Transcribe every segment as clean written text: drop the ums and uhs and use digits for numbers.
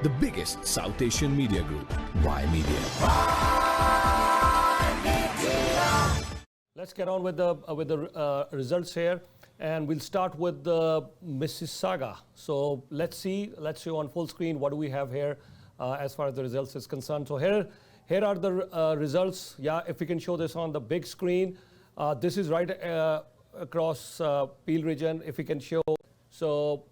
the biggest South Asian media group, Ymedia. Let's get on with the results here, and we'll start with the Mississauga. So let's see on full screen what do we have here as far as the results is concerned. So here are the results. Yeah, if we can show this on the big screen. This is right across Peel region. If we can show, so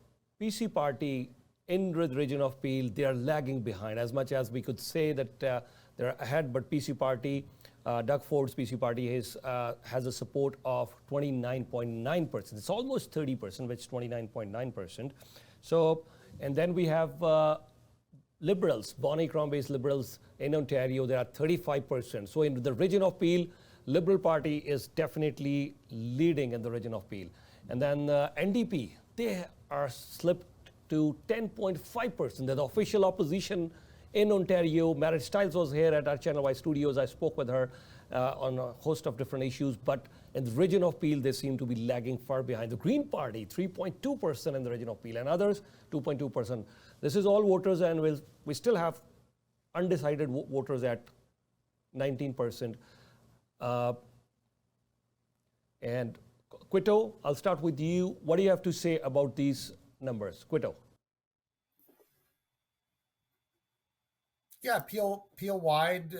PC party in the region of Peel, they are lagging behind. As much as we could say that they're ahead, but PC party, Doug Ford's PC party has a support of 29.9%. It's almost 30%, which is 29.9%. So, and then we have Liberals, Bonnie Crombie's Liberals in Ontario, they are 35%. So in the region of Peel, Liberal Party is definitely leading in the region of Peel. And then NDP, they are slipped to 10.5%. They're the official opposition in Ontario. Merit Stiles was here at our Channel Y studios. I spoke with her on a host of different issues. But in the region of Peel, they seem to be lagging far behind. The Green Party, 3.2% in the region of Peel, and others, 2.2%. This is all voters, and we still have undecided voters at 19%. And Quito, I'll start with you. What do you have to say about these numbers? Quito. Yeah, Peel wide, these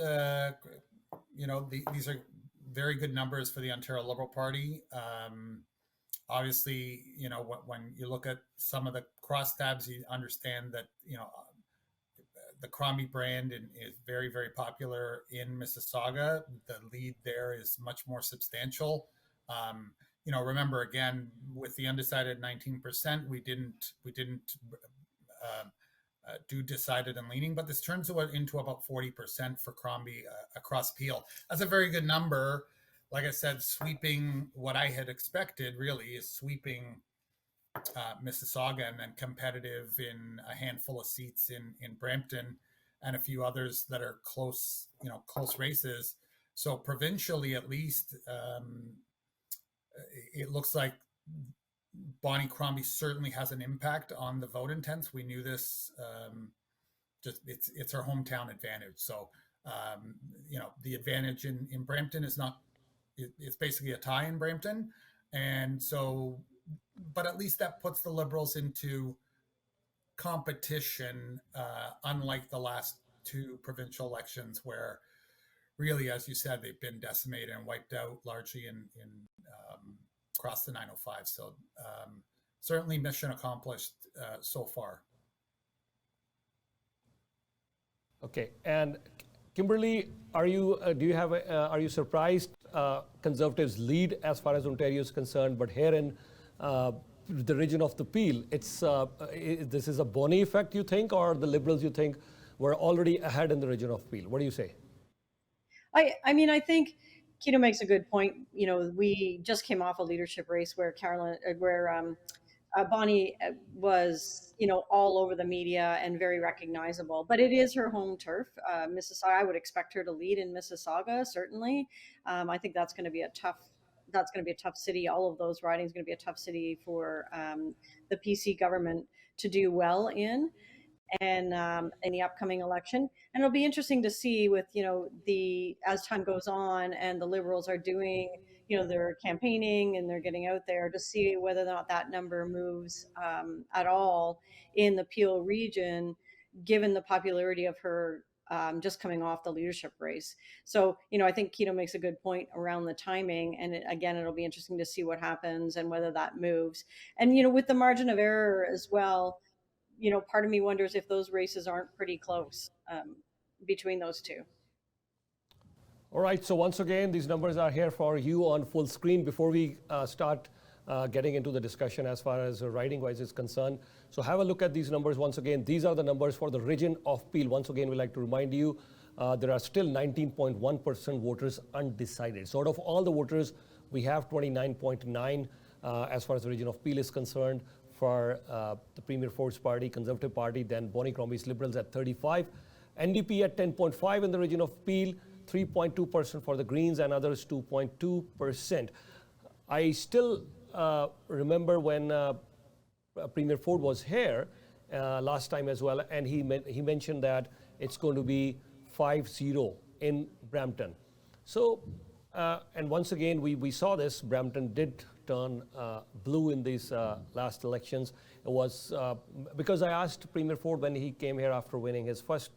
are very good numbers for the Ontario Liberal Party. Obviously, when you look at some of the crosstabs, you understand that, the Crombie brand is very, very popular in Mississauga. The lead there is much more substantial. Remember again, with the undecided 19%, we didn't do decided and leaning, but this turns into about 40% for Crombie across Peel. That's a very good number. Like I said, sweeping what I had expected really is sweeping Mississauga, and then competitive in a handful of seats in Brampton and a few others that are close races. So provincially, at least, it looks like Bonnie Crombie certainly has an impact on the vote intents. We knew this. It's her hometown advantage. So the advantage in Brampton is not. It's basically a tie in Brampton, and so. But at least that puts the Liberals into competition, unlike the last two provincial elections, where really, as you said, they've been decimated and wiped out largely in across the 905. So certainly mission accomplished so far. Okay, and Kimberly, are you surprised Conservatives lead as far as Ontario is concerned, but here in the region of the Peel, this is a Bonnie effect, you think, or the Liberals, you think, were already ahead in the region of Peel? What do you say? I think Quito makes a good point. We just came off a leadership race where Bonnie was, all over the media and very recognizable. But it is her home turf, Mississauga. I would expect her to lead in Mississauga, certainly. I think that's going to be a tough city. All of those ridings are going to be a tough city for the PC government to do well in the upcoming election. And it'll be interesting to see with, as time goes on and the Liberals are doing, they're campaigning and they're getting out there, to see whether or not that number moves at all in the Peel region, given the popularity of her just coming off the leadership race. So, I think Quito makes a good point around the timing. And again, it'll be interesting to see what happens and whether that moves. And, with the margin of error as well, part of me wonders if those races aren't pretty close between those two. All right, so once again, these numbers are here for you on full screen. Before we start getting into the discussion as far as riding-wise is concerned, so have a look at these numbers once again. These are the numbers for the region of Peel. Once again, we like to remind you, there are still 19.1% voters undecided. So out of all the voters, we have 29.9 as far as the region of Peel is concerned for the Premier Ford's party, Conservative Party, then Bonnie Crombie's Liberals at 35, NDP at 10.5 in the region of Peel, 3.2% for the Greens, and others 2.2%. I still remember when Premier Ford was here, last time as well, and he mentioned that it's going to be 5-0 in Brampton. So, and once again, we saw this. Brampton did turn blue in these last elections. It was because I asked Premier Ford when he came here after winning his first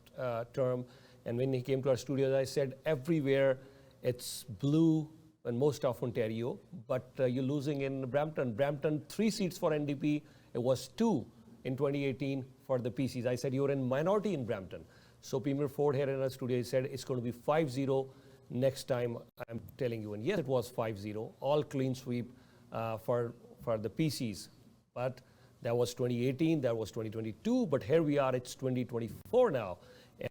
term, and when he came to our studios, I said everywhere it's blue in most of Ontario, but you're losing in Brampton. Brampton, 3 seats for NDP. It was 2 in 2018 for the PCs. I said you're in minority in Brampton. So Premier Ford here in our studio, he said it's going to be 5-0 next time, I'm telling you. And yes, it was 5-0, all clean sweep for the PCs. But that was 2018, that was 2022, but here we are, it's 2024 now.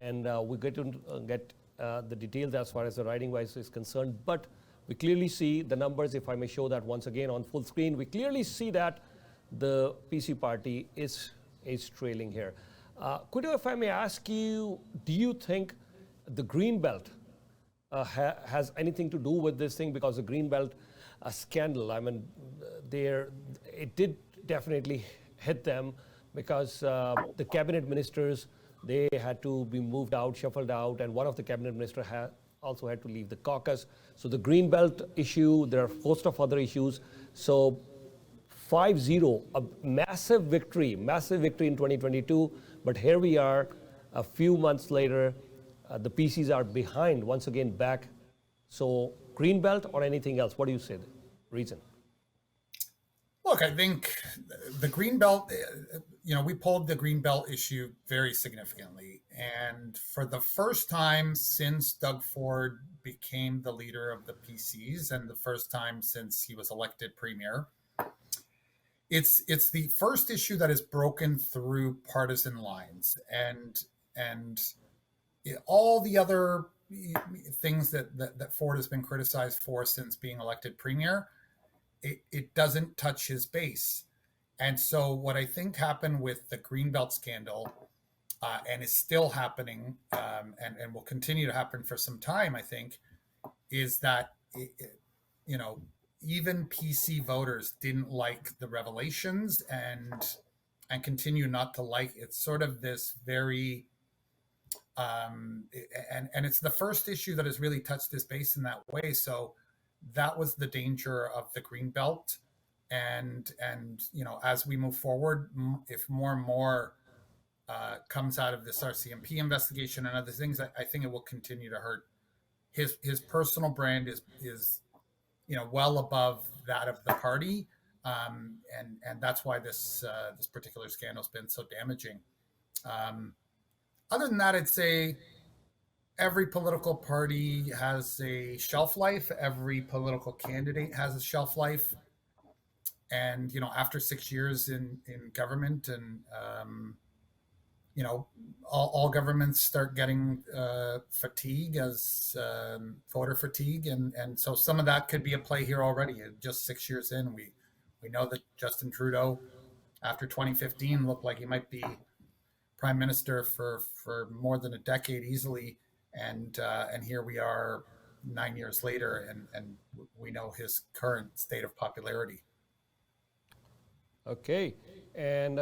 And we get to get the details as far as the riding wise is concerned. But we clearly see the numbers, if I may show that once again on full screen, we clearly see that the PC party is trailing here. Could you, if I may ask you, do you think the green belt has anything to do with this thing? Because the green belt scandal, I mean, it did definitely hit them, because the cabinet ministers, they had to be moved out, shuffled out, and one of the cabinet ministers also had to leave the caucus. So the green belt issue, there are a host of other issues. So 5-0, a massive victory in 2022. But here we are, a few months later, the PCs are behind, once again back. So green belt or anything else? What do you say? The reason? Look, I think the green belt, we pulled the green belt issue very significantly. And for the first time since Doug Ford became the leader of the PCs, and the first time since he was elected premier, it's the first issue that is broken through partisan lines. And all the other things that Ford has been criticized for since being elected premier, it doesn't touch his base. And so what I think happened with the Greenbelt scandal, and is still happening, and will continue to happen for some time, I think, is that, even PC voters didn't like the revelations and continue not to like it. It's sort of this very, and it's the first issue that has really touched his base in that way. So that was the danger of the green belt. And as we move forward, if more and more comes out of this RCMP investigation and other things, I think it will continue to hurt his personal brand. Is well above that of the party, and that's why this particular scandal has been so damaging. Other than that, I'd say every political party has a shelf life. Every political candidate has a shelf life. And, after 6 years in government, and, all governments start getting fatigue, as voter fatigue. And so some of that could be at play here already. Just 6 years in, we know that Justin Trudeau, after 2015, looked like he might be prime minister for more than a decade easily. And here we are 9 years later, and we know his current state of popularity. Okay, and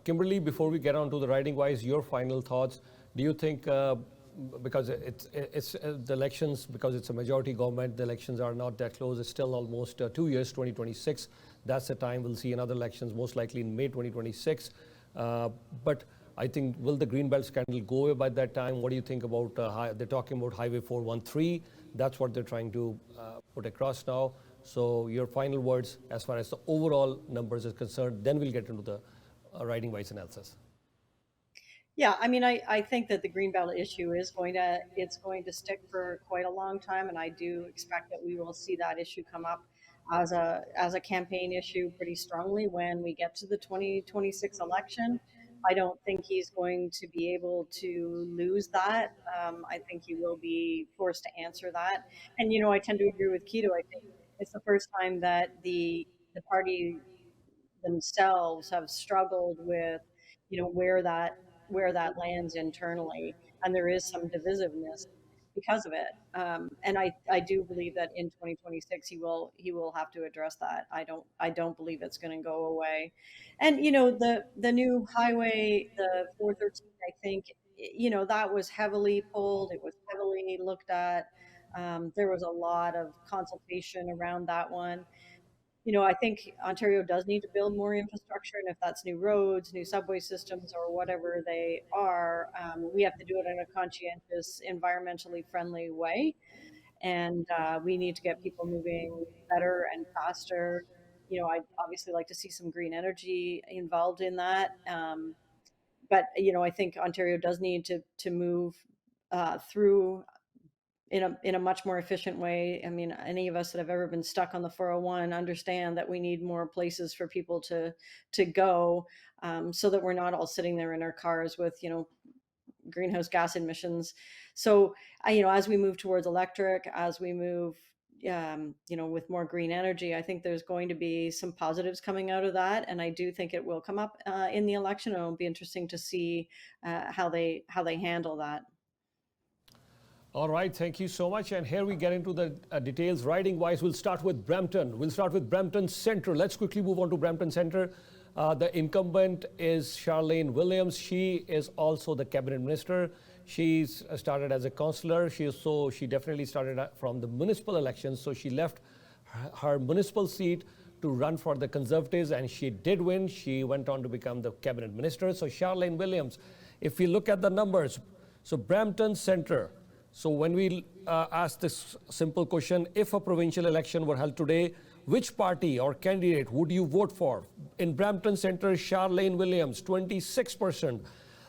Kimberly, before we get on to the riding wise, your final thoughts. Do you think, because it's the elections, because it's a majority government, the elections are not that close, it's still almost 2 years, 2026, that's the time we'll see another elections, most likely in May 2026. But I think, will the Greenbelt scandal go away by that time? What do you think about, they're talking about Highway 413, that's what they're trying to put across now. So your final words as far as the overall numbers is concerned, then we'll get into the riding wise analysis. Yeah, I mean, I think that the Greenbelt issue it's going to stick for quite a long time, and I do expect that we will see that issue come up as a campaign issue pretty strongly when we get to the 2026 election. I don't think he's going to be able to lose that. I think he will be forced to answer that. And I tend to agree with Keto. I think it's the first time that the party themselves have struggled with, where that lands internally, and there is some divisiveness. because of it. And I do believe that in 2026 he will have to address that. I don't believe it's going to go away. And the new highway, the 413, I think that was heavily pulled. It was heavily looked at. There was a lot of consultation around that one. I think Ontario does need to build more infrastructure, and if that's new roads, new subway systems, or whatever they are, we have to do it in a conscientious, environmentally friendly way. And we need to get people moving better and faster. I'd obviously like to see some green energy involved in that. But I think Ontario does need to move through in a much more efficient way. I mean, any of us that have ever been stuck on the 401 understand that we need more places for people to go, so that we're not all sitting there in our cars with greenhouse gas emissions. So as we move towards electric, as we move with more green energy, I think there's going to be some positives coming out of that, and I do think it will come up in the election. It'll be interesting to see how they handle that. All right, thank you so much. And here we get into the details. Riding-wise, we'll start with Brampton. We'll start with Brampton Centre. Let's quickly move on to Brampton Centre. The incumbent is Charlene Williams. She is also the cabinet minister. She's started as a councillor. She definitely started from the municipal elections. So she left her municipal seat to run for the Conservatives, and she did win. She went on to become the cabinet minister. So Charlene Williams, if we look at the numbers, so Brampton Centre. So when we ask this simple question, if a provincial election were held today, which party or candidate would you vote for? In Brampton Centre, Charlene Williams, 26%.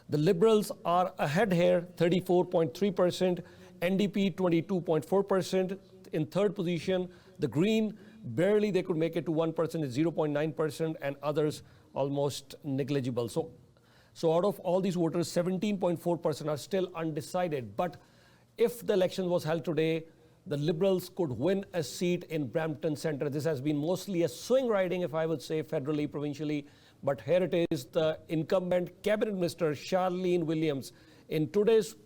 The Liberals are ahead here, 34.3%. NDP, 22.4%. In third position, the Green, barely they could make it to 1%, it's 0.9%, and others almost negligible. So out of all these voters, 17.4% are still undecided. But if the election was held today, the Liberals could win a seat in Brampton Centre. This has been mostly a swing riding, if I would say, federally, provincially. But here it is, the incumbent cabinet minister, Charlene Williams. In today's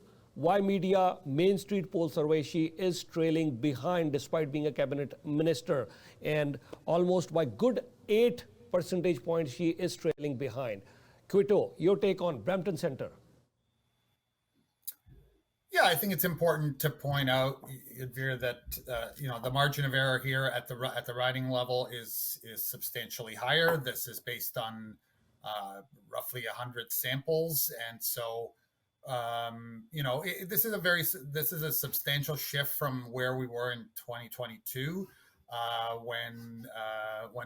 Ymedia Mainstreet poll survey, she is trailing behind despite being a cabinet minister. And almost by good 8 percentage points, she is trailing behind. Quito, your take on Brampton Centre? Yeah, I think it's important to point out, Ymedia, that the margin of error here at the riding level is substantially higher. This is based on roughly 100 samples, and so this is a substantial shift from where we were in 2022 when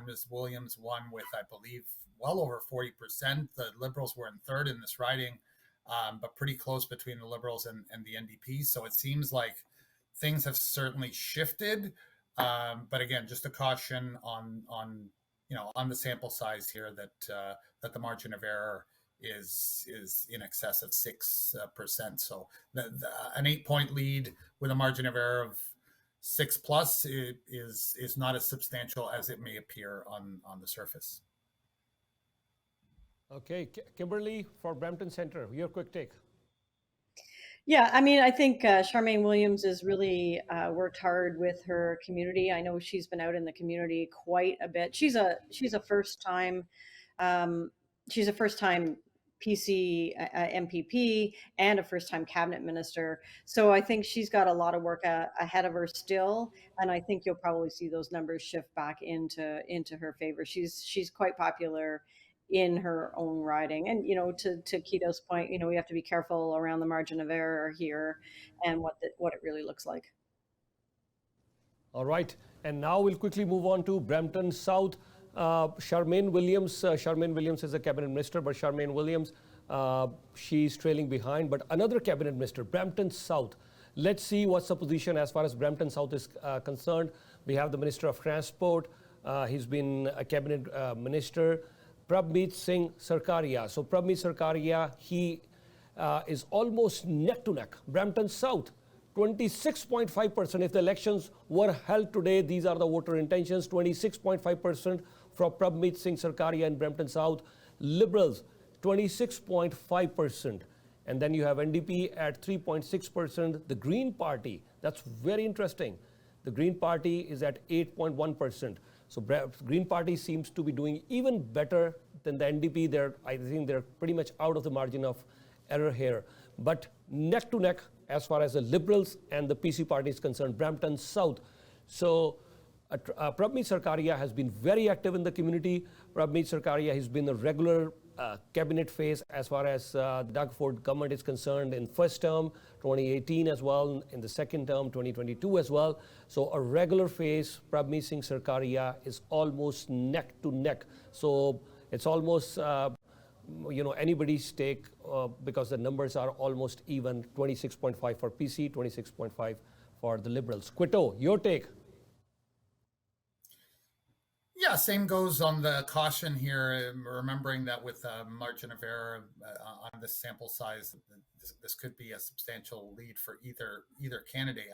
Ms. Williams won with, I believe, well over 40%. The Liberals were in third in this riding. But pretty close between the Liberals and the NDP. So it seems like things have certainly shifted. But again, just a caution on the sample size here that the margin of error is in excess of 6%. So an 8-point lead with a margin of error of 6+ is not as substantial as it may appear on the surface. Okay, Kimberly for Brampton Centre, your quick take. Yeah, I mean, I think Charmaine Williams has really worked hard with her community. I know she's been out in the community quite a bit. She's a first time PC MPP and a first time cabinet minister. So I think she's got a lot of work ahead of her still, and I think you'll probably see those numbers shift back into her favor. She's quite popular in her own riding. And, to Kito's point, we have to be careful around the margin of error here and what it really looks like. All right. And now we'll quickly move on to Brampton South. Charmaine Williams is a cabinet minister, but Charmaine Williams, she's trailing behind. But another cabinet minister, Brampton South. Let's see what's the position as far as Brampton South is concerned. We have the Minister of Transport. He's been a cabinet minister. Prabmeet Singh Sarkaria. So Prabmeet Sarkaria, he is almost neck to neck. Brampton South, 26.5%. If the elections were held today, these are the voter intentions, 26.5% from Prabmeet Singh Sarkaria in Brampton South. Liberals, 26.5%. And then you have NDP at 3.6%. The Green Party, that's very interesting. The Green Party is at 8.1%. So Green Party seems to be doing even better than the NDP. I think they're pretty much out of the margin of error here. But neck to neck, as far as the Liberals and the PC Party is concerned, Brampton South. So Prabmeet Sarkaria has been very active in the community. Prabmeet Sarkaria has been a regular cabinet face as far as Doug Ford government is concerned in first term, 2018 as well, in the second term, 2022 as well. So a regular face, Prabmeet Singh Sarkaria is almost neck to neck. So it's almost anybody's take because the numbers are almost even, 26.5 for PC, 26.5 for the Liberals. Quito, your take? Yeah, same goes on the caution here, remembering that with a margin of error on this sample size, this could be a substantial lead for either candidate.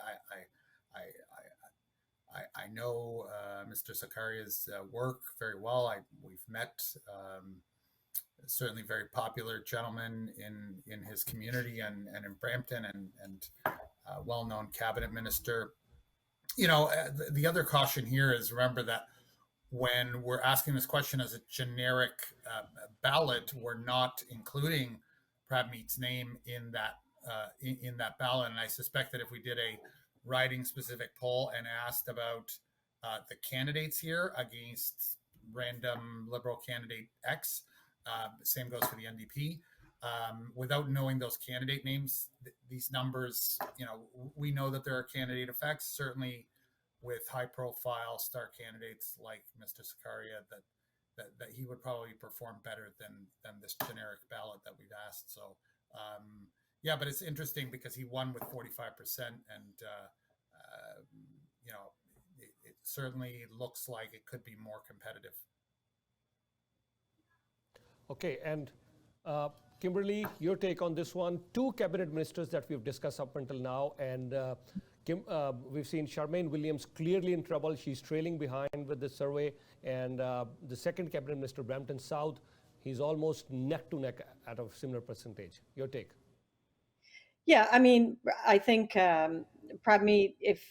I know Mr. Sakaria's work very well. We've met. Certainly very popular gentleman in his community and in Brampton and well-known cabinet minister. The other caution here is remember that when we're asking this question as a generic ballot, we're not including Prabmeet's name in that ballot. And I suspect that if we did a riding specific poll and asked about the candidates here against random Liberal candidate X, same goes for the NDP. Without knowing those candidate names, these numbers, we know that there are candidate effects, certainly with high-profile star candidates like Mr. Sarkaria, that he would probably perform better than this generic ballot that we've asked. So, but it's interesting because he won with 45%, and it certainly looks like it could be more competitive. Okay, and Kimberly, your take on this one. Two cabinet ministers that we've discussed up until now, and we've seen Charmaine Williams clearly in trouble. She's trailing behind with the survey. And the second cabinet minister, Brampton South, he's almost neck to neck at a similar percentage. Your take? Yeah, I think Prabmeet, if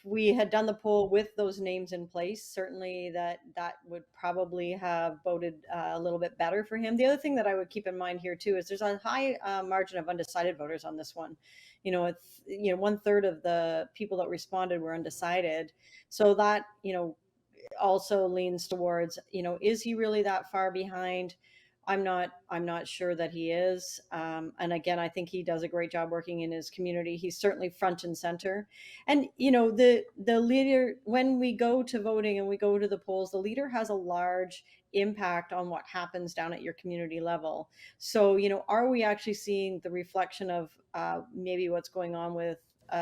we had done the poll with those names in place, certainly that would probably have voted a little bit better for him. The other thing that I would keep in mind here too is there's a high margin of undecided voters on this one. It's 1/3 of the people that responded were undecided. So that also leans towards is he really that far behind? I'm not sure that he is. And again, I think he does a great job working in his community. He's certainly front and center. And, the leader, when we go to voting and we go to the polls, the leader has a large impact on what happens down at your community level. So, are we actually seeing the reflection of maybe what's going on with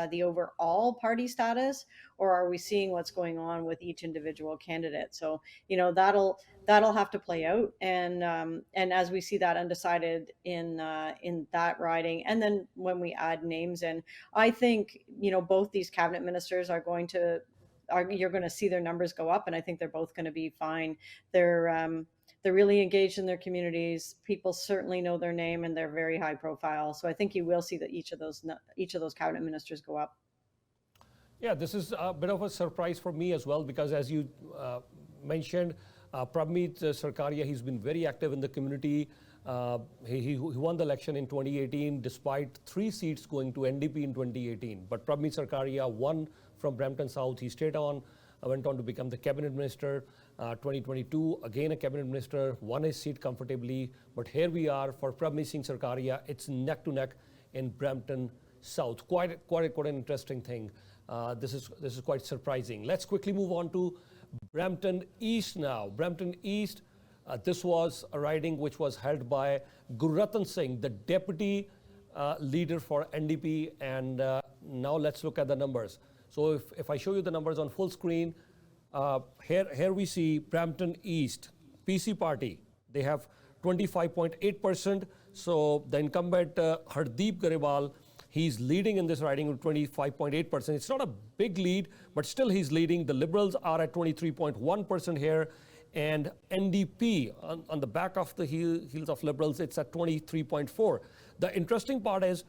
the overall party status, or are we seeing what's going on with each individual candidate? So, that'll have to play out. And as we see that undecided in that riding, and then when we add names in, I think, both these cabinet ministers you're going to see their numbers go up, and I think they're both going to be fine. They're really engaged in their communities. People certainly know their name, and they're very high profile. So I think you will see that each of those cabinet ministers go up. Yeah, this is a bit of a surprise for me as well, because as you mentioned, Prabmeet Sarkaria, he's been very active in the community. He won the election in 2018 despite 3 seats going to NDP in 2018. But Prabmeet Sarkaria won from Brampton South. He stayed on, went on to become the cabinet minister. 2022, again a cabinet minister, won his seat comfortably. But here we are for Prabmeet Singh Sarkaria. It's neck to neck in Brampton South. Quite an interesting thing. This is quite surprising. Let's quickly move on to Brampton East now. Brampton East, this was a riding which was held by Gurratan Singh, the deputy leader for NDP. And now let's look at the numbers. So if I show you the numbers on full screen, here we see Brampton East, PC party. They have 25.8%. So the incumbent Hardeep Garewal, he's leading in this riding with 25.8%. It's not a big lead, but still he's leading. The Liberals are at 23.1% here. And NDP, on the back of the heels of Liberals, it's at 23.4. The interesting part is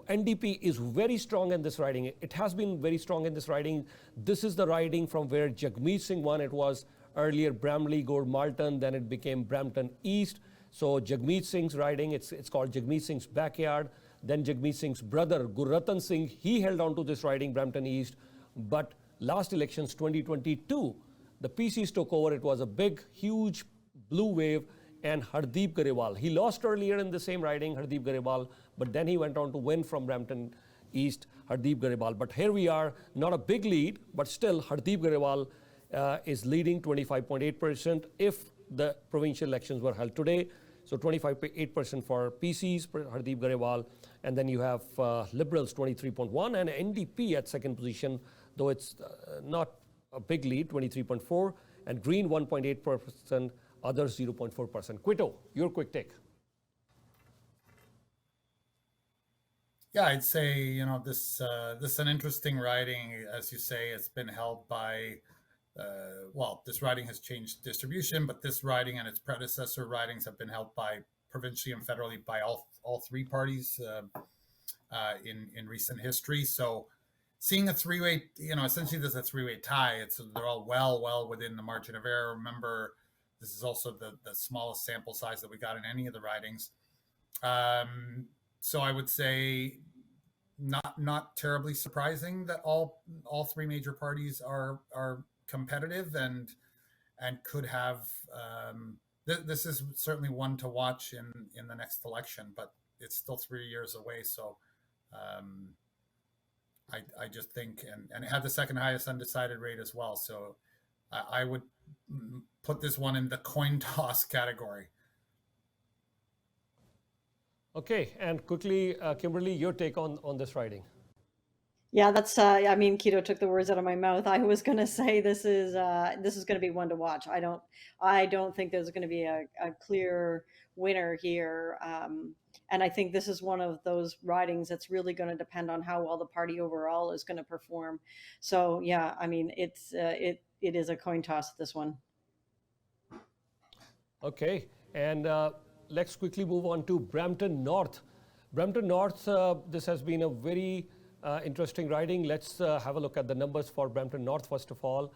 NDP is very strong in this riding. It has been very strong in this riding. This is the riding from where Jagmeet Singh won. It was earlier Bramley, Gord Malton, then it became Brampton East. So Jagmeet Singh's riding, it's called Jagmeet Singh's backyard. Then Jagmeet Singh's brother, Gurratan Singh, he held on to this riding, Brampton East. But last elections, 2022, the PCs took over. It was a big, huge blue wave, and Hardeep Garewal. He lost earlier in the same riding, Hardeep Garewal, but then he went on to win from Brampton East, Hardeep Garewal. But here we are, not a big lead, but still Hardeep Garewal is leading 25.8% if the provincial elections were held today. So 25.8% for PCs, Hardeep Garewal, and then you have Liberals 23.1 and NDP at second position, though it's not a big lead, 23.4, and Green 1.8%, others 0.4%. Quito, your quick take. Yeah, I'd say, this is an interesting riding. As you say, it's been held by, this riding has changed distribution, but this riding and its predecessor ridings have been held by provincially and federally by all three parties in recent history. So seeing a three-way, essentially this is a three-way tie. They're all well within the margin of error. Remember, this is also the smallest sample size that we got in any of the ridings. So I would say not terribly surprising that all three major parties are competitive and could have. This is certainly one to watch in the next election, but it's still 3 years away. So I just think, and it had the second highest undecided rate as well. So I would put this one in the coin toss category. Okay, and quickly, Kimberly, your take on this riding. Yeah, that's. Keto took the words out of my mouth. I was going to say this is going to be one to watch. I don't think there's going to be a clear winner here, and I think this is one of those ridings that's really going to depend on how well the party overall is going to perform. So yeah, it is a coin toss, this one. Okay, and let's quickly move on to Brampton North. Brampton North, this has been a very interesting riding. Let's have a look at the numbers for Brampton North first of all.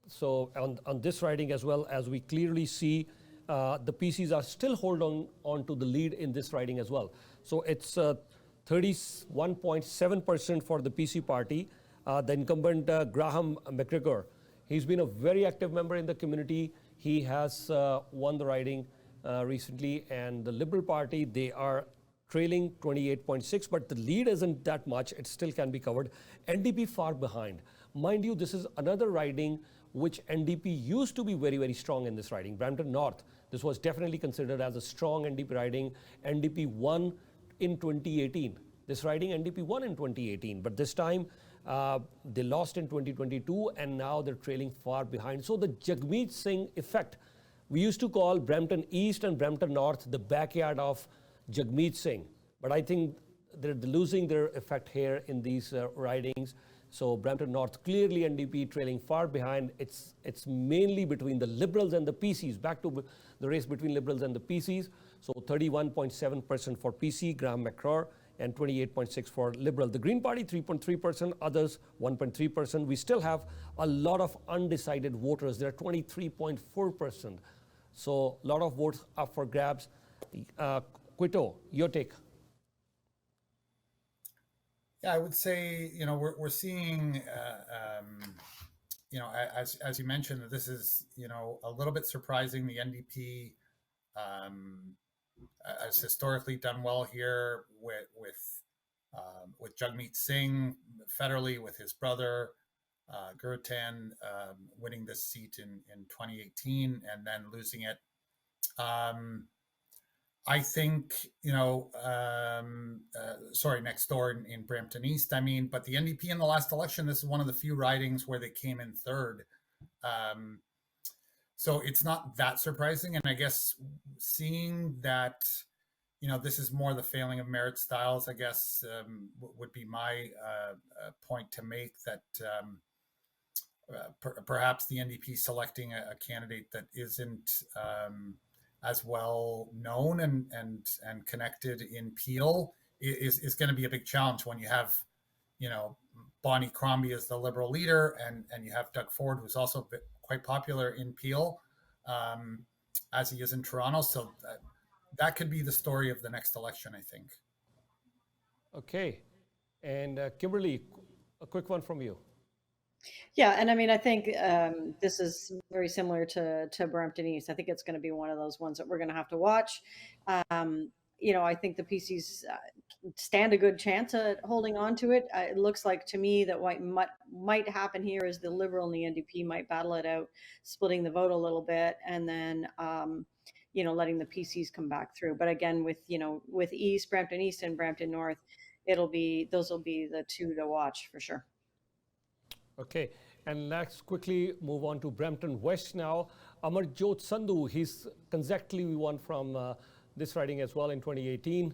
So on this riding as well, as we clearly see, the PCs are still holding on to the lead in this riding as well. So it's 31.7% for the PC party. The incumbent Graham McGregor, he's been a very active member in the community. He has won the riding recently, and the Liberal Party, they are trailing 28.6, but the lead isn't that much. It still can be covered. NDP far behind. Mind you, this is another riding which NDP used to be very, very strong in this riding. Brampton North, this was definitely considered as a strong NDP riding. NDP won in 2018. This riding, NDP won in 2018, but this time they lost in 2022, and now they're trailing far behind. So the Jagmeet Singh effect, we used to call Brampton East and Brampton North the backyard of Jagmeet Singh, but I think they're losing their effect here in these ridings. So Brampton North, clearly NDP trailing far behind. It's mainly between the Liberals and the PCs. Back to the race between Liberals and the PCs. So 31.7% for PC, Graham McCraw, and 28.6% for Liberal. The Green Party, 3.3%, others 1.3%. We still have a lot of undecided voters. They're 23.4%. So a lot of votes up for grabs. Quito, your take. Yeah, I would say, we're seeing, as you mentioned, that this is, a little bit surprising. The NDP has historically done well here with Jagmeet Singh federally, with his brother Gurratan winning this seat in 2018 and then losing it. I think, next door in Brampton East, but the NDP in the last election, this is one of the few ridings where they came in third. So it's not that surprising. And I guess seeing that, this is more the failing of Merit Styles, I guess, would be my point to make, that perhaps the NDP selecting a candidate that isn't as well known and connected in Peel is going to be a big challenge when you have, Bonnie Crombie as the Liberal leader, and you have Doug Ford, who's also quite popular in Peel, as he is in Toronto. So that could be the story of the next election, I think. Okay. And Kimberly, a quick one from you. Yeah, and I mean, I think this is very similar to Brampton East. I think it's going to be one of those ones that we're going to have to watch. I think the PCs stand a good chance at holding on to it. It looks like to me that what might happen here is the Liberal and the NDP might battle it out, splitting the vote a little bit, and then letting the PCs come back through. But again, with Brampton East and Brampton North, those will be the two to watch for sure. Okay, and let's quickly move on to Brampton West now. Amarjot Sandhu, he's consecutively won from this riding as well in 2018.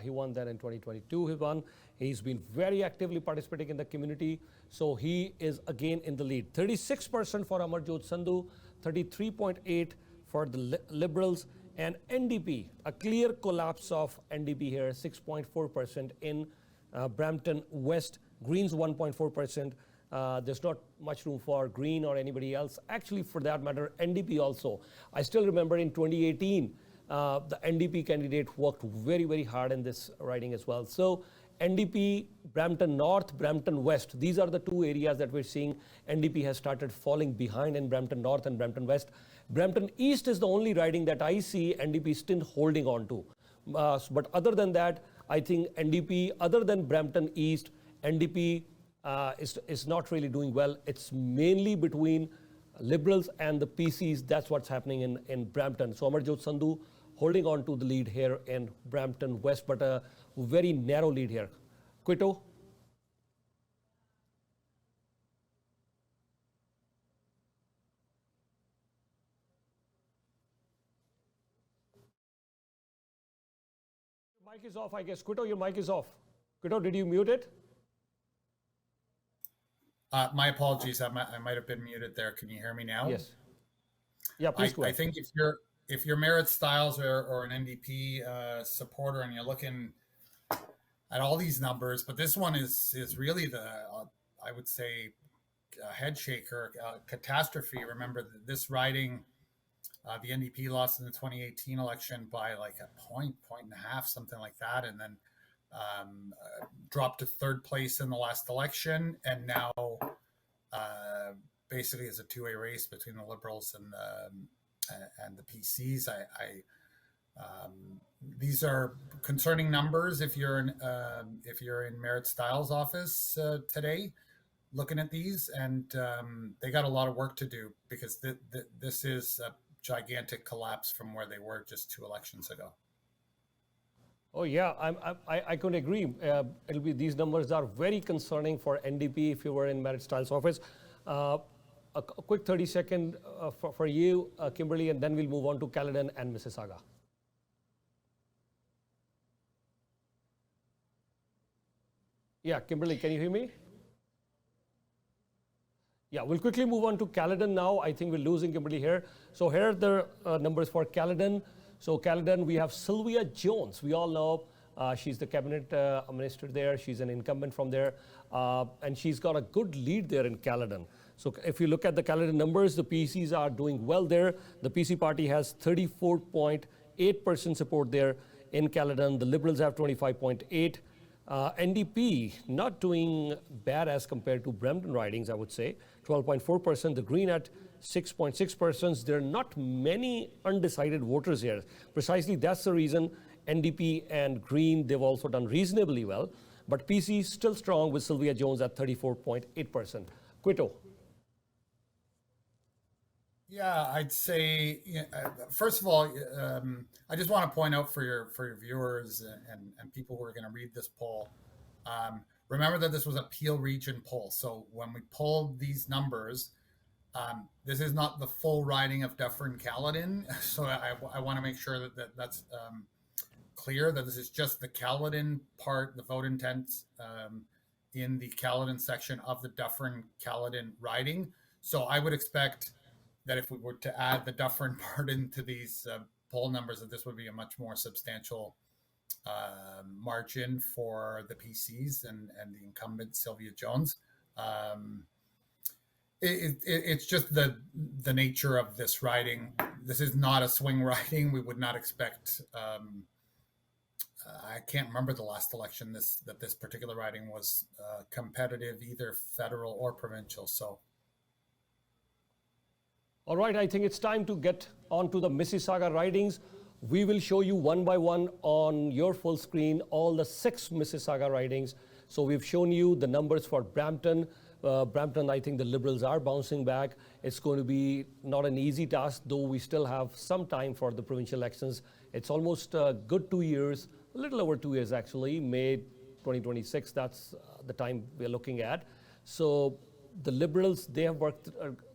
He won that in 2022. He won. He's been very actively participating in the community. So he is again in the lead. 36% for Amarjot Sandhu, 33.8% for the Liberals, and NDP, a clear collapse of NDP here, 6.4% in Brampton West. Greens 1.4%. There's not much room for Green or anybody else. Actually, for that matter, NDP also. I still remember in 2018, the NDP candidate worked very, very hard in this riding as well. So NDP, Brampton North, Brampton West, these are the two areas that we're seeing NDP has started falling behind in Brampton North and Brampton West. Brampton East is the only riding that I see NDP still holding on to. But other than that, I think NDP, other than Brampton East, NDP is not really doing well. It's mainly between Liberals and the PCs. That's what's happening in Brampton. So Amarjot Sandhu holding on to the lead here in Brampton West, but a very narrow lead here. Quito? Your mic is off, I guess. Quito, your mic is off. Quito, did you mute it? My apologies. I might have been muted there. Can you hear me now? Yes. Yeah, please go ahead. I think if you're Merit Styles or an NDP supporter and you're looking at all these numbers, but this one is really I would say, head shaker, catastrophe. Remember this riding, the NDP lost in the 2018 election by like a point and a half, something like that, and then dropped to third place in the last election, and now basically is a two-way race between the Liberals and the PCs. These are concerning numbers if you're in Merit Styles' office today, looking at these, and they got a lot of work to do because this is a gigantic collapse from where they were just 2 elections ago. Oh yeah, I couldn't agree. These numbers are very concerning for NDP if you were in Merit Styles' office. A quick 30-second for you, Kimberly, and then we'll move on to Caledon and Mississauga. Yeah, Kimberly, can you hear me? Yeah, we'll quickly move on to Caledon now. I think we're losing Kimberly here. So here are the numbers for Caledon. So Caledon, we have Sylvia Jones. We all know she's the cabinet minister there. She's an incumbent from there. And she's got a good lead there in Caledon. So if you look at the Caledon numbers, the PCs are doing well there. The PC party has 34.8% support there in Caledon. The Liberals have 25.8%. NDP not doing bad as compared to Brampton ridings, I would say, 12.4%. The Green at 6.6%. There are not many undecided voters here. Precisely that's the reason NDP and Green, they've also done reasonably well. But PC still strong with Sylvia Jones at 34.8%. Quito. Yeah, I'd say, first of all, I just want to point out for your viewers and people who are going to read this poll, remember that this was a Peel region poll. So when we pulled these numbers, this is not the full riding of Dufferin-Caledon. So I want to make sure that's clear, that this is just the Caledon part, the vote intent in the Caledon section of the Dufferin-Caledon riding. So I would expect that if we were to add the Dufferin part into these poll numbers, that this would be a much more substantial margin for the PCs and the incumbent Sylvia Jones. It's just the nature of this riding. This is not a swing riding. We would not expect. I can't remember the last election that this particular riding was competitive, either federal or provincial. So. All right, I think it's time to get on to the Mississauga ridings. We will show you one by one on your full screen all the 6 Mississauga ridings. So we've shown you the numbers for Brampton. Brampton, I think the Liberals are bouncing back. It's going to be not an easy task, though we still have some time for the provincial elections. It's almost a good 2 years, a little over 2 years actually, May 2026, that's the time we're looking at. So the Liberals, they have work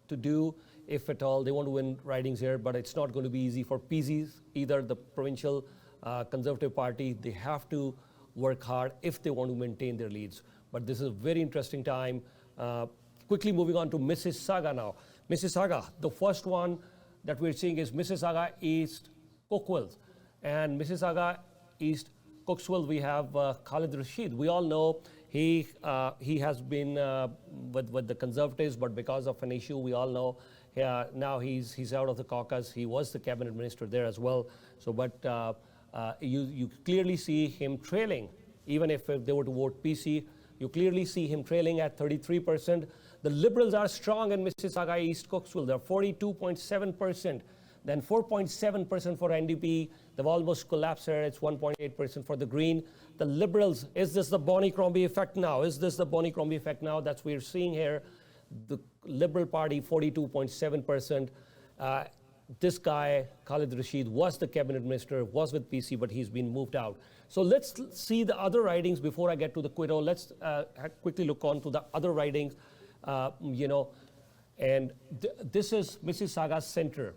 to do, if at all, they want to win ridings here, but it's not going to be easy for PCs, either the provincial Conservative Party. They have to work hard if they want to maintain their leads. But this is a very interesting time. Quickly moving on to Mississauga now. Mississauga, the first one that we're seeing is Mississauga East Cooksville. And Mississauga East Cooksville, we have Khalid Rashid. We all know he has been with the Conservatives, but because of an issue, we all know now he's out of the caucus. He was the cabinet minister there as well. So, but you clearly see him trailing, even if they were to vote PC. You clearly see him trailing at 33%. The Liberals are strong in Mississauga East Cooksville. They're 42.7%. Then 4.7% for NDP. They've almost collapsed here. It's 1.8% for the Green. The Liberals, is this the Bonnie Crombie effect now? Is this the Bonnie Crombie effect now? That's what we're seeing here. The Liberal Party, 42.7%. This guy, Khalid Rashid, was the cabinet minister, was with PC, but he's been moved out. So let's see the other ridings before I get to the Quito. Let's quickly look on to the other ridings, and this is Mississauga Centre.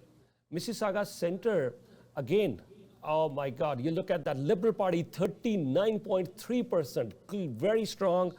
Mississauga Centre, again, oh my God, you look at that Liberal Party, 39.3%, very strong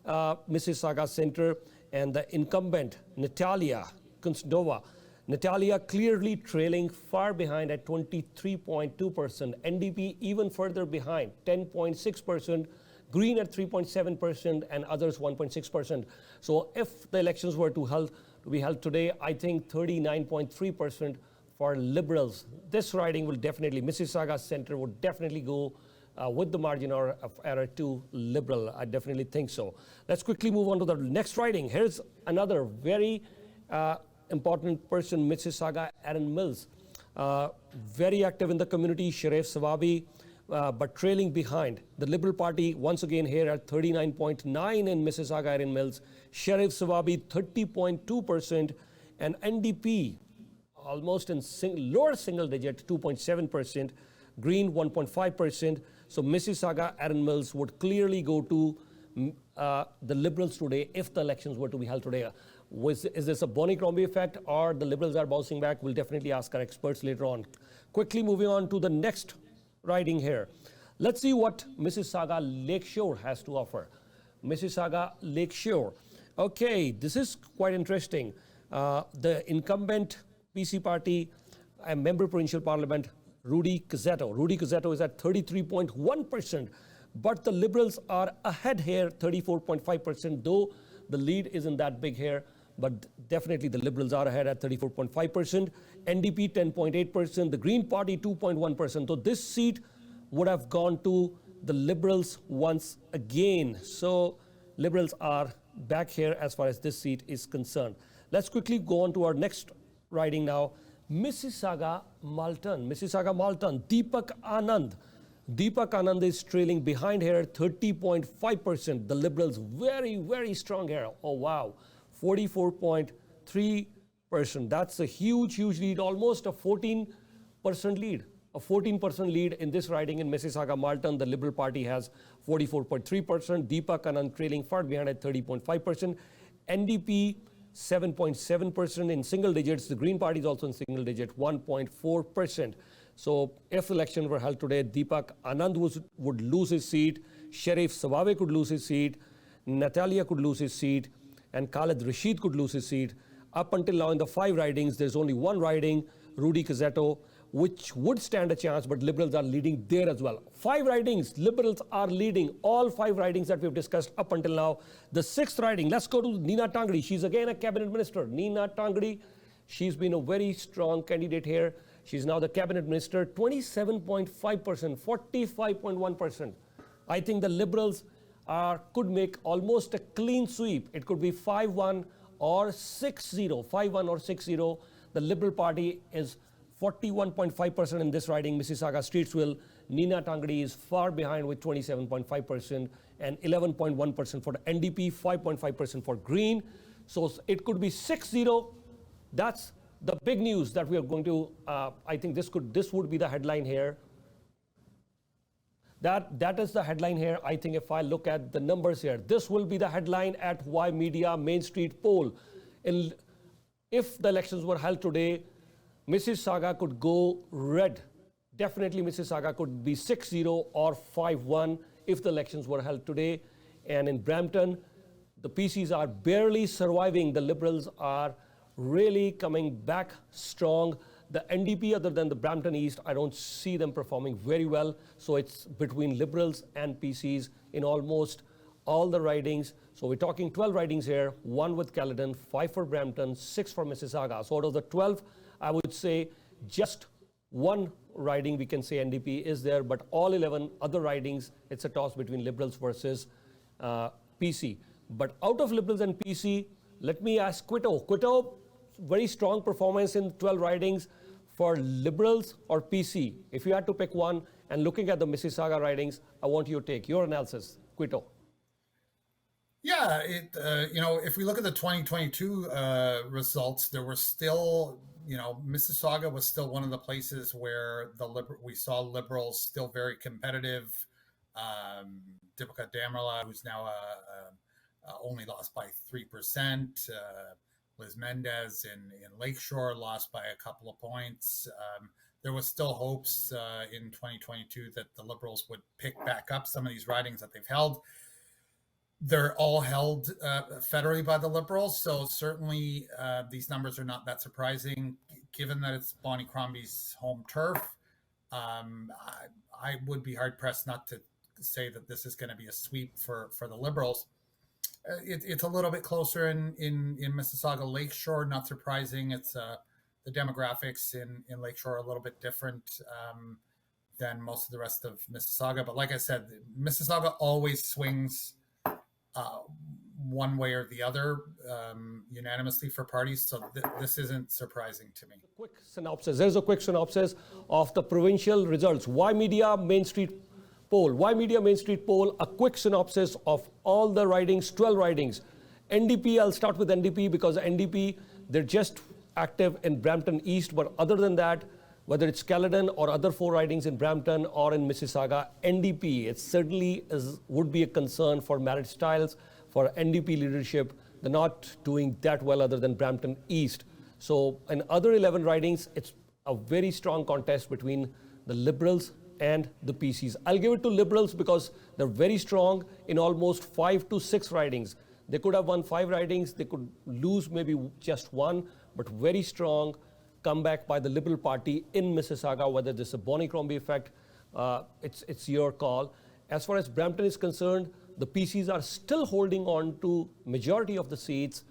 Mississauga Centre, and the incumbent, Natalia Kunstova. Natalia clearly trailing far behind at 23.2%. NDP even further behind, 10.6%. Green at 3.7% and others 1.6%. So if the elections were to be held today, I think 39.3% for Liberals. This riding will definitely, Mississauga Centre would definitely go with the margin of error to Liberal. I definitely think so. Let's quickly move on to the next riding. Here's another very important person, Mississauga Erin Mills. Very active in the community, Sharif Sawabi, but trailing behind. The Liberal Party, once again here at 39.9% in Mississauga Erin Mills. Sharif Sawabi, 30.2%. And NDP, almost in lower single digit, 2.7%. Green, 1.5%. So Mississauga Erin Mills would clearly go to the Liberals today if the elections were to be held today. Is this a Bonnie Crombie effect or the Liberals are bouncing back? We'll definitely ask our experts later on. Quickly moving on to the next riding here. Let's see what Mississauga Lakeshore has to offer. Mississauga Lakeshore. Okay, this is quite interesting. The incumbent PC party and member provincial parliament, Rudy Cazzetto. Rudy Cazzetto is at 33.1%, but the Liberals are ahead here, 34.5%, though the lead isn't that big here, but definitely the Liberals are ahead at 34.5%. NDP 10.8%, the Green Party 2.1%. So this seat would have gone to the Liberals once again. So Liberals are back here as far as this seat is concerned. Let's quickly go on to our next riding now. Mississauga Malton. Mississauga Malton, Deepak Anand. Deepak Anand is trailing behind here at 30.5%. The Liberals very, very strong here. Oh, wow. 44.3%. That's a huge, huge lead, almost a 14% lead. A 14% lead in this riding in Mississauga Malton. The Liberal Party has 44.3%. Deepak Anand trailing far behind at 30.5%. NDP 7.7% in single digits. The Green Party is also in single digit, 1.4%. So if election were held today, Deepak Anand would lose his seat, Sharif Sawabe could lose his seat, Natalia could lose his seat, and Khalid Rashid could lose his seat. Up until now in the 5 ridings, there's only one riding, Rudy Cazzetto, which would stand a chance, but Liberals are leading there as well. 5 ridings, Liberals are leading all 5 ridings that we've discussed up until now. The 6th riding, let's go to Neena Tangri. She's again a cabinet minister. Neena Tangri, she's been a very strong candidate here. She's now the cabinet minister, 27.5%, 45.1%. I think the Liberals could make almost a clean sweep. It could be 5-1 or 6-0, 5-1 or 6-0. The Liberal Party is 41.5% in this riding, Mississauga Streetsville. Neena Tangri is far behind with 27.5% and 11.1% for the NDP, 5.5% for Green. So it could be 6-0. That's the big news that we are going to, I think this would be the headline here. That is the headline here. I think if I look at the numbers here, this will be the headline at Ymedia Mainstreet poll. If the elections were held today, Mississauga could go red. Definitely Mississauga could be 6-0 or 5-1 if the elections were held today. And in Brampton, the PCs are barely surviving. The Liberals are really coming back strong. The NDP, other than the Brampton East, I don't see them performing very well. So it's between Liberals and PCs in almost all the ridings. So we're talking 12 ridings here, 1 with Caledon, 5 for Brampton, 6 for Mississauga. So out of the 12, I would say just 1 riding we can say NDP is there, but all 11 other ridings, it's a toss between Liberals versus PC. But out of Liberals and PC, let me ask Quito. Quito, very strong performance in 12 ridings for Liberals or PC. If you had to pick one, and looking at the Mississauga ridings, I want you to take your analysis. Quito. Yeah, if we look at the 2022 results, there were still, Mississauga was still one of the places where we saw Liberals still very competitive. Deepika Damerla, who's now only lost by 3%. Liz Mendez in Lakeshore lost by a couple of points. There was still hopes in 2022 that the Liberals would pick back up some of these ridings that they've held. They're all held federally by the Liberals, so certainly these numbers are not that surprising, given that it's Bonnie Crombie's home turf. I would be hard-pressed not to say that this is going to be a sweep for the Liberals. It's a little bit closer in Mississauga Lakeshore, not surprising. It's the demographics in Lakeshore are a little bit different than most of the rest of Mississauga. But like I said, Mississauga always swings one way or the other unanimously for parties. So this isn't surprising to me. Quick synopsis. There's a quick synopsis of the provincial results. Ymedia Mainstreet poll. Ymedia Mainstreet poll, a quick synopsis of all the ridings, 12 ridings. NDP, I'll start with NDP because NDP, they're just active in Brampton East. But other than that, whether it's Caledon or other 4 ridings in Brampton or in Mississauga, NDP, it certainly would be a concern for Marriott Styles, for NDP leadership. They're not doing that well other than Brampton East. So in other 11 ridings, it's a very strong contest between the Liberals and the PCs. I'll give it to Liberals because they're very strong in almost 5 to 6 ridings. They could have won 5 ridings, they could lose maybe just 1, but very strong comeback by the Liberal Party in Mississauga. Whether this is a Bonnie Crombie effect, it's your call. As far as Brampton is concerned, the PCs are still holding on to majority of the seats,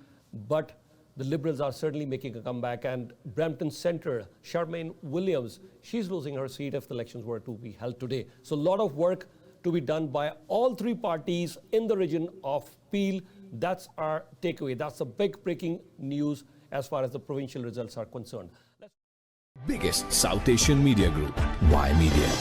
but the Liberals are certainly making a comeback. And Brampton Centre, Charmaine Williams, she's losing her seat if the elections were to be held today. So a lot of work to be done by all 3 parties in the region of Peel. That's our takeaway. That's the big breaking news as far as the provincial results are concerned. Biggest South Asian media group, Ymedia.